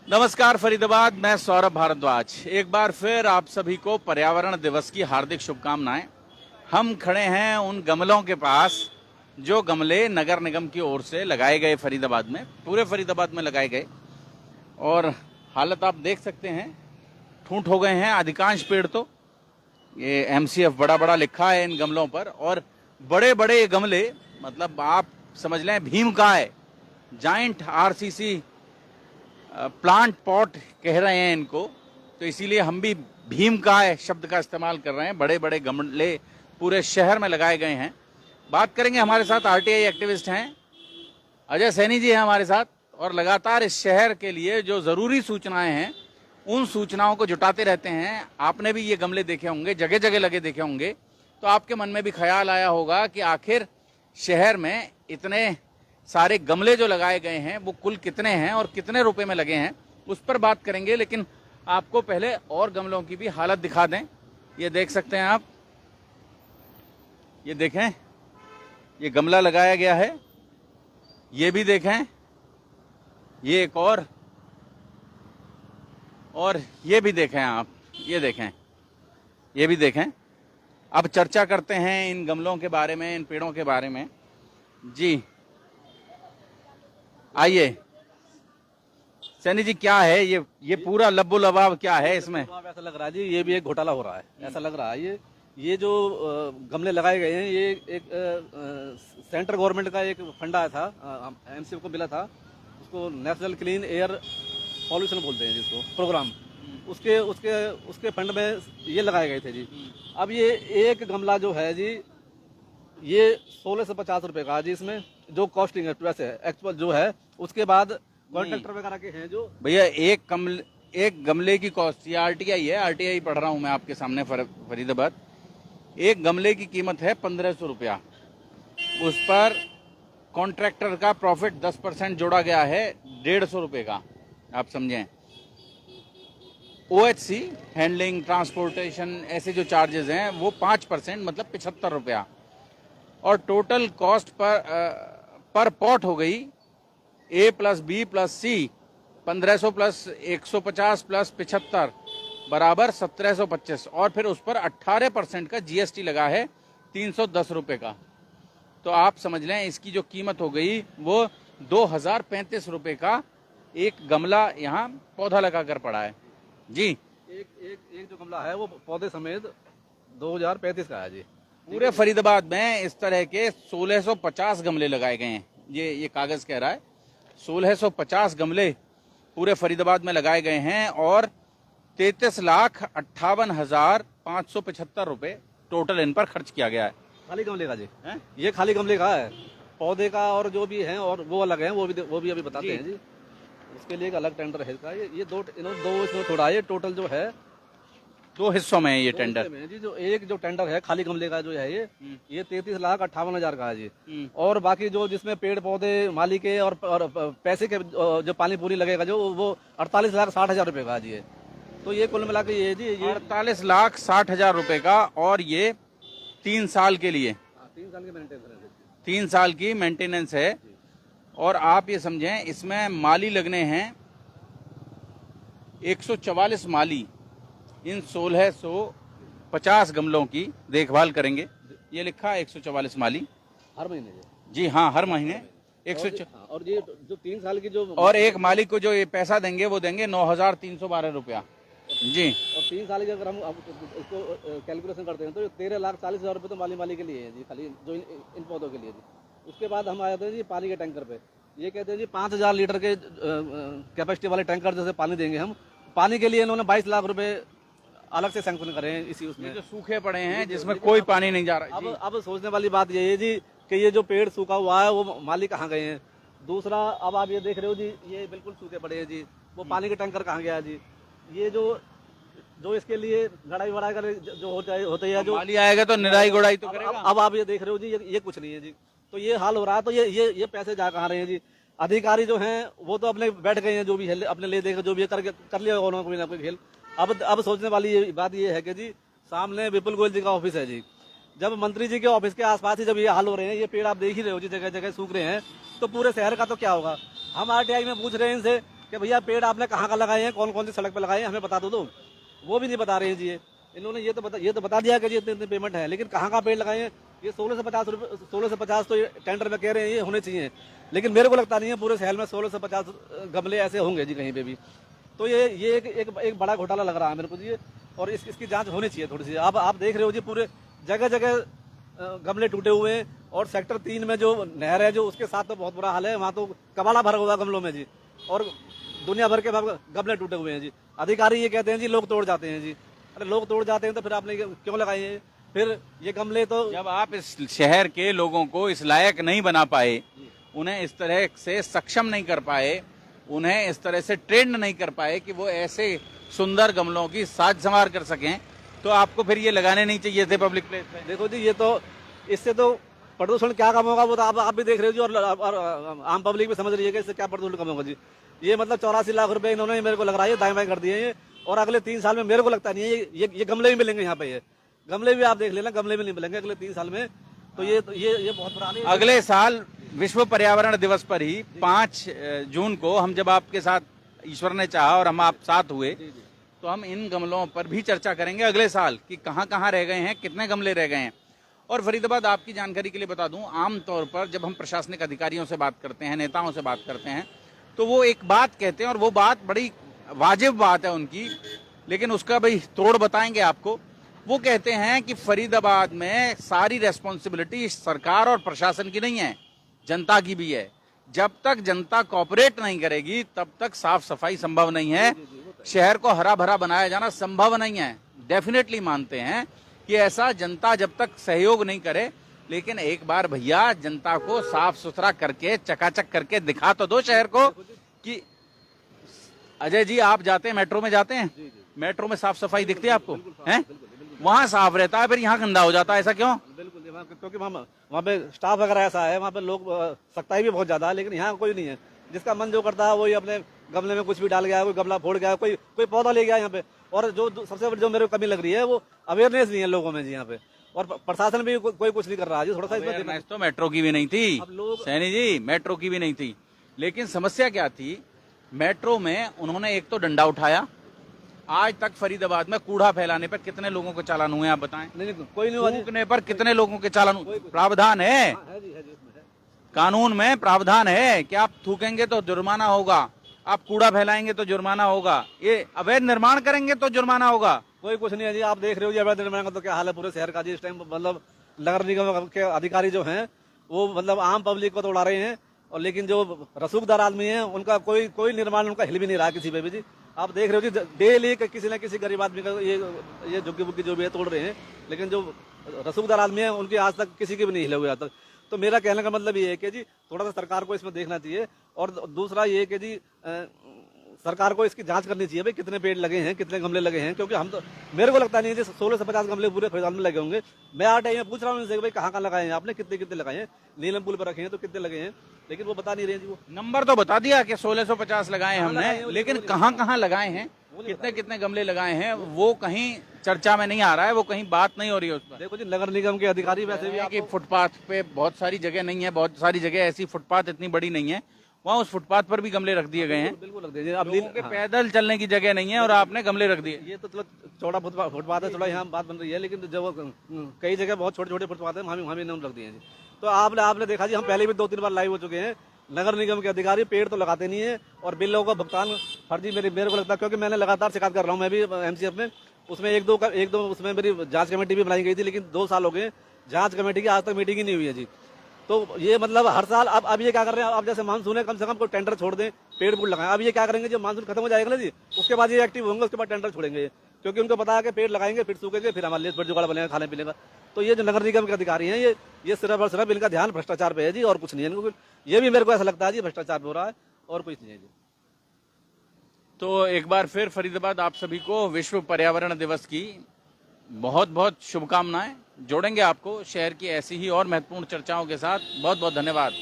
नमस्कार फरीदाबाद, मैं सौरभ भारद्वाज। एक बार फिर आप सभी को पर्यावरण दिवस की हार्दिक शुभकामनाएं। हम खड़े हैं उन गमलों के पास जो गमले नगर निगम की ओर से लगाए गए फरीदाबाद में, पूरे फरीदाबाद में लगाए गए। और हालत आप देख सकते हैं, ठूंठ हो गए हैं अधिकांश पेड़। तो ये MCF बड़ा बड़ा लिखा है इन गमलों पर, और बड़े बड़े ये गमले, मतलब आप समझ लें भीमकाय, जाइंट RCC प्लांट पॉट कह रहे हैं इनको, तो इसीलिए हम भी भीमकाय शब्द का इस्तेमाल कर रहे हैं। बड़े बड़े गमले पूरे शहर में लगाए गए हैं। बात करेंगे, हमारे साथ RTI एक्टिविस्ट हैं अजय सैनी जी हैं हमारे साथ, और लगातार इस शहर के लिए जो जरूरी सूचनाएं हैं उन सूचनाओं को जुटाते रहते हैं। आपने भी ये गमले देखे होंगे, जगह जगह लगे देखे होंगे, तो आपके मन में भी ख्याल आया होगा कि आखिर शहर में इतने सारे गमले जो लगाए गए हैं वो कुल कितने हैं और कितने रुपए में लगे हैं, उस पर बात करेंगे। लेकिन आपको पहले और गमलों की भी हालत दिखा दें। ये देख सकते हैं आप, ये देखें, ये गमला लगाया गया है। ये भी देखें, ये एक और ये भी देखें आप, ये देखें, ये भी देखें। अब चर्चा करते हैं इन गमलों के बारे में, इन पेड़ों के बारे में। जी आइए सैनी जी, क्या है ये पूरा लब्बो लबाब क्या है इसमें? ऐसा लग रहा है जी, ये भी एक घोटाला हो रहा है, ऐसा लग रहा है। ये जो गमले लगाए गए हैं, ये एक सेंट्रल गवर्नमेंट का एक फंड आया था, MCF को मिला था, उसको नेशनल क्लीन एयर पॉल्यूशन बोलते हैं जिसको, प्रोग्राम। उसके फंड में ये लगाए गए थे जी। अब ये एक गमला जो है जी, ये 1650 रुपए का जी। इसमें जो कॉस्टिंग है वैसे है, एक्चुअल जो है, उसके बाद कॉन्ट्रैक्टर वगैरह के हैं जो। भैया एक गमले की कॉस्ट, ये RTI है, RTI पढ़ रहा हूं मैं आपके सामने फरीदाबाद। एक गमले की कीमत है 1500 रुपया। उस पर कॉन्ट्रैक्टर का प्रॉफिट 10% जोड़ा गया है 150 रुपए का, आप समझें। OHC हैंडलिंग, ट्रांसपोर्टेशन, ऐसे जो चार्जेस हैं वो 5%, मतलब 75 रुपया। और टोटल कॉस्ट पर पॉट हो गई A + B + C 1500 + 150 + 75 बराबर 1725, और फिर उस पर 18% का GST लगा है 310 रुपए का। तो आप समझ लें इसकी जो कीमत हो गई वो 2035 रुपए का एक गमला यहाँ पौधा लगा कर पड़ा है जी। एक जो गमला है वो पौधे समेत 2035 का है जी। पूरे फरीदाबाद में इस तरह के 1650 गमले लगाए गए हैं। ये कागज कह रहा है 1650 गमले पूरे फरीदाबाद में लगाए गए हैं, और 33,58,575 रुपए टोटल इन पर खर्च किया गया है। खाली गमले का जी है, ये खाली गमले का है। पौधे का और जो भी है और वो अलग है, वो भी अभी बताते हैं जी। उसके लिए एक अलग टेंडर है इसका। ये दो इसमें थोड़ा, ये टोटल जो है 2 हिस्सों में है ये टेंडर जी। जो एक जो टेंडर है खाली गमले का जो है, ये 33,58,000 का है जी। और बाकी जो जिसमें पेड़ पौधे माली के और पैसे के जो पानी पूरी लगेगा जो, वो 48,60,000 रुपए का जी है। तो ये कुल मिला के ये जी, ये 48,60,000 रुपए का, और ये 3 साल के लिए, 3 साल की मेंटेनेंस है। 3 साल की मेंटेनेंस है। और आप ये समझें इसमें माली लगने हैं 144 माली इन 1650 गमलों की देखभाल करेंगे। ये लिखा है 144 माली हर महीने जी। हाँ, हर महीने 100। और ये जो 3 साल की जो, और एक मालिक को जो ये पैसा देंगे वो देंगे 9,312 रुपया जी। और 3 साल की अगर हम इसको कैलकुलेशन करते हैं तो 13,40,000 रुपये तो माली के लिए है जी, खाली जो इन पौधों के लिए जी। उसके बाद हम आ जाते हैं जी पानी के टैंकर पे। ये कहते हैं जी 5,000 लीटर के कैपेसिटी वाले टैंकर जैसे पानी देंगे हम। पानी के लिए इन्होंने 22 लाख रुपए अलग से सैंक्शन करे हैं इसी उसमें। जो सूखे पड़े हैं जिसमें कोई पानी नहीं जा रहा। अब सोचने वाली बात ये है जी कि ये जो पेड़ सूखा हुआ है वो माली कहाँ गए हैं। दूसरा, अब आप ये देख रहे हो जी, ये बिल्कुल सूखे पड़े हैं जी, वो पानी के टैंकर कहाँ गया जी। ये जो इसके लिए गड़ाई वड़ाई कर जो होता है, जो माली आएगा तो निराई गुड़ाई तो करेगा। अब आप ये देख रहे हो जी, ये कुछ नहीं है जी। तो ये हाल हो रहा है। तो ये पैसे जा कहाँ रहे हैं जी। अधिकारी जो हैं वो तो अपने बैठ गए हैं, जो भी है अपने ले देकर जो भी कर लिया उन्होंने कोई ना कोई खेल। अब सोचने वाली बात ये है कि जी सामने विपुल गोयल जी का ऑफिस है जी। जब मंत्री जी के ऑफिस के आसपास ही जब ये हाल हो रहे हैं, ये पेड़ आप देख ही रहे हो जी, जगह जगह सूख रहे हैं, तो पूरे शहर का तो क्या होगा। हम RTI में पूछ रहे हैं इनसे कि भैया पेड़ आपने कहाँ कहाँ लगाए हैं, कौन कौन सी सड़क पे लगाए हैं, हमें बता दो। वो भी नहीं बता रहे हैं जी। इन्होंने ये तो बता दिया कि जी इतने इतने पेमेंट है, लेकिन कहाँ कहाँ पेड़ लगाए हैं ये 16 से 50 तो ये टेंडर में कह रहे हैं ये होने चाहिए, लेकिन मेरे को लगता नहीं है पूरे शहर में 16 से 50 गमले ऐसे होंगे जी कहीं पे भी। तो ये एक बड़ा घोटाला लग रहा है मेरे को जी, और इसकी जांच होनी चाहिए थोड़ी सी। आप देख रहे हो जी पूरे जगह जगह गमले टूटे हुए हैं, और सेक्टर 3 में जो नहर है जो उसके साथ तो बहुत बुरा हाल है, वहाँ तो कबाड़ा भरा हुआ गमलों में जी, और दुनिया भर के गमले टूटे हुए हैं जी। अधिकारी ये कहते हैं जी लोग तोड़ जाते हैं जी। अरे लोग तोड़ जाते हैं तो फिर आपने क्यों लगाए हैं? फिर ये गमले तो जब आप इस शहर के लोगों को इस लायक नहीं बना पाए, उन्हें इस तरह से सक्षम नहीं कर पाए, उन्हें इस तरह से ट्रेंड नहीं कर पाए कि वो ऐसे सुंदर गमलों की साज संवार कर सकें, तो आपको फिर ये लगाने नहीं चाहिए थे पब्लिक प्लेस पे। देखो जी, ये तो इससे तो प्रदूषण क्या कम होगा वो तो आप भी देख रहे हो जी, और आम पब्लिक भी समझ रही है कि इससे क्या प्रदूषण कम होगा जी। ये मतलब 84 लाख रुपए इन्होंने मेरे को लग रहा है दाएं बाएं कर दिए हैं, और अगले 3 साल में मेरे को लगता नहीं है ये गमले भी मिलेंगे यहाँ पे। ये गमले भी आप देख लेना, गमले भी नहीं मिलेंगे अगले 3 साल में। तो ये बहुत पुरानी अगले साल विश्व पर्यावरण दिवस पर ही 5 जून को हम जब आपके साथ ईश्वर ने चाहा और हम आप साथ हुए, तो हम इन गमलों पर भी चर्चा करेंगे अगले साल कि कहाँ कहाँ रह गए हैं, कितने गमले रह गए हैं। और फरीदाबाद आपकी जानकारी के लिए बता दूं, आमतौर पर जब हम प्रशासनिक अधिकारियों से बात करते हैं, नेताओं से बात करते हैं, तो वो एक बात कहते हैं, और वो बात बड़ी वाजिब बात है उनकी, लेकिन उसका भाई तोड़ बताएंगे आपको। वो कहते हैं कि फरीदाबाद में सारी रेस्पॉन्सिबिलिटी सरकार और प्रशासन की नहीं है, जनता की भी है। जब तक जनता कोऑपरेट नहीं करेगी तब तक साफ सफाई संभव नहीं है, शहर को हरा भरा बनाया जाना संभव नहीं है। डेफिनेटली मानते हैं कि ऐसा जनता जब तक सहयोग नहीं करे, लेकिन एक बार भैया जनता को साफ सुथरा करके चकाचक करके दिखा तो दो शहर को कि अजय जी आप जाते हैं मेट्रो में, जाते हैं मेट्रो में साफ सफाई दिखती है आपको? हैं वहाँ साफ रहता है, फिर यहाँ गंदा हो जाता है, ऐसा क्यों? बिल्कुल, क्योंकि वहाँ पे स्टाफ वगैरह ऐसा है, वहाँ पे लोग सख्ताई भी बहुत ज्यादा है, लेकिन यहाँ कोई नहीं है। जिसका मन जो करता है वही अपने गमले में कुछ भी डाल गया, कोई गमला फोड़ गया, कोई पौधा ले गया यहाँ पे। और जो सबसे बड़ी जो मेरे को कमी लग रही है वो अवेयरनेस नहीं है लोगों में जी यहाँ पे, और प्रशासन भी कोई कुछ नहीं कर रहा है जी। थोड़ा सा तो मेट्रो की भी नहीं थी सैनी जी, मेट्रो की भी नहीं थी, लेकिन समस्या क्या थी? मेट्रो में उन्होंने एक तो डंडा उठाया। आज तक फरीदाबाद में कूड़ा फैलाने पर कितने लोगों के चालान हुए आप बताएं? नहीं, कोई नहीं हुआ। थूकने पर कितने लोगों के चालान? प्रावधान है कानून में, प्रावधान है कि आप थूकेंगे तो जुर्माना होगा, आप कूड़ा फैलाएंगे तो जुर्माना होगा, ये अवैध निर्माण करेंगे तो जुर्माना होगा। कोई कुछ नहीं है जी। आप देख रहे हो जी अवैध निर्माण का तो क्या हाल है पूरे शहर का जी इस टाइम। मतलब नगर निगम के अधिकारी जो हैं वो मतलब आम पब्लिक को तो उड़ा रहे हैं, और लेकिन जो रसूखदार आदमी है उनका कोई निर्माण उनका हिल भी नहीं रहा किसी पे भी जी। आप देख रहे हो जी डेली किसी न किसी गरीब आदमी का ये झुग्गी बुग्गी जो भी है तोड़ रहे हैं, लेकिन जो रसूखदार आदमी है उनकी आज तक किसी के भी नहीं हिले हुए आज तक। तो मेरा कहने का मतलब ये है कि जी थोड़ा सा सरकार को इसमें देखना चाहिए, और दूसरा ये कि जी सरकार को इसकी जांच करनी चाहिए भाई कितने पेड़ लगे हैं, कितने गमले लगे हैं, क्योंकि हम तो मेरे को लगता नहीं है 16 से 50 गमले पूरे फरीदाबाद में लगे होंगे। मैं आ टाइम पूछ रहा हूँ उनसे भाई कहाँ कहाँ लगाए हैं आपने, कितने कितने लगाए हैं, नीलम पुल पर रखे हैं तो कितने लगे हैं, लेकिन वो बता नहीं रहे जी। वो नंबर तो बता दिया कि 1650 लगाए हमने, लेकिन कहाँ कहाँ लगाए हैं, कितने कितने गमले लगाए हैं, वो कहीं चर्चा में नहीं आ रहा है, वो कहीं बात नहीं हो रही है उस पर। देखो जी नगर निगम के अधिकारी वैसे भी कि फुटपाथ पे बहुत सारी जगह नहीं है, बहुत सारी जगह ऐसी फुटपाथ इतनी बड़ी नहीं है, वहाँ उस फुटपाथ पर भी गमले रख दिए गए हैं। बिल्कुल रख दिए। अब लोगों के पैदल चलने की जगह नहीं है और आपने गमले रख दिए। ये तो चलो चौड़ा फुटपाथ है, थोड़ा यहाँ बात बन रही है, लेकिन जब कई जगह बहुत छोटे छोटे फुटपाथ है वहाँ भी इन्होंने रख दिए हैं जी। तो आपने देखा जी हम पहले भी 2-3 बार लाइव हो चुके हैं, नगर निगम के अधिकारी पेड़ तो लगाते नहीं है और बिलों का भुगतान फर्जी मेरे को लगता है, क्योंकि मैंने लगातार शिकायत कर रहा हूँ मैं भी एमसीएफ में। उसमें एक दो उसमें मेरी जांच कमेटी भी बनाई गई थी, लेकिन 2 साल हो गए जांच कमेटी की आज तक मीटिंग ही नहीं हुई है जी। तो ये मतलब हर साल अब ये क्या कर रहे हैं, अब जैसे मानसून है कम से कम कोई टेंडर छोड़ दें, पेड़ फूल लगाएं। अब ये क्या करेंगे, जब मानसून खत्म हो जाएगा ना जी उसके बाद ये एक्टिव होंगे, उसके बाद टेंडर छोड़ेंगे, क्योंकि उनको पता है कि पेड़ लगाएंगे फिर सूखेंगे, फिर हमारे लिए फिर जुगाड़ बनेगा खाने पीने का। तो ये जो नगर निगम के अधिकारी हैं ये सिर्फ और सिर्फ इनका ध्यान भ्रष्टाचार पे है जी, और कुछ नहीं है। ये भी मेरे को ऐसा लगता है जी भ्रष्टाचार पे हो रहा है और कुछ नहीं है जी। तो एक बार फिर फरीदाबाद आप सभी को विश्व पर्यावरण दिवस की बहुत बहुत शुभकामनाएं। जोड़ेंगे आपको शहर की ऐसी ही और महत्वपूर्ण चर्चाओं के साथ। बहुत बहुत धन्यवाद।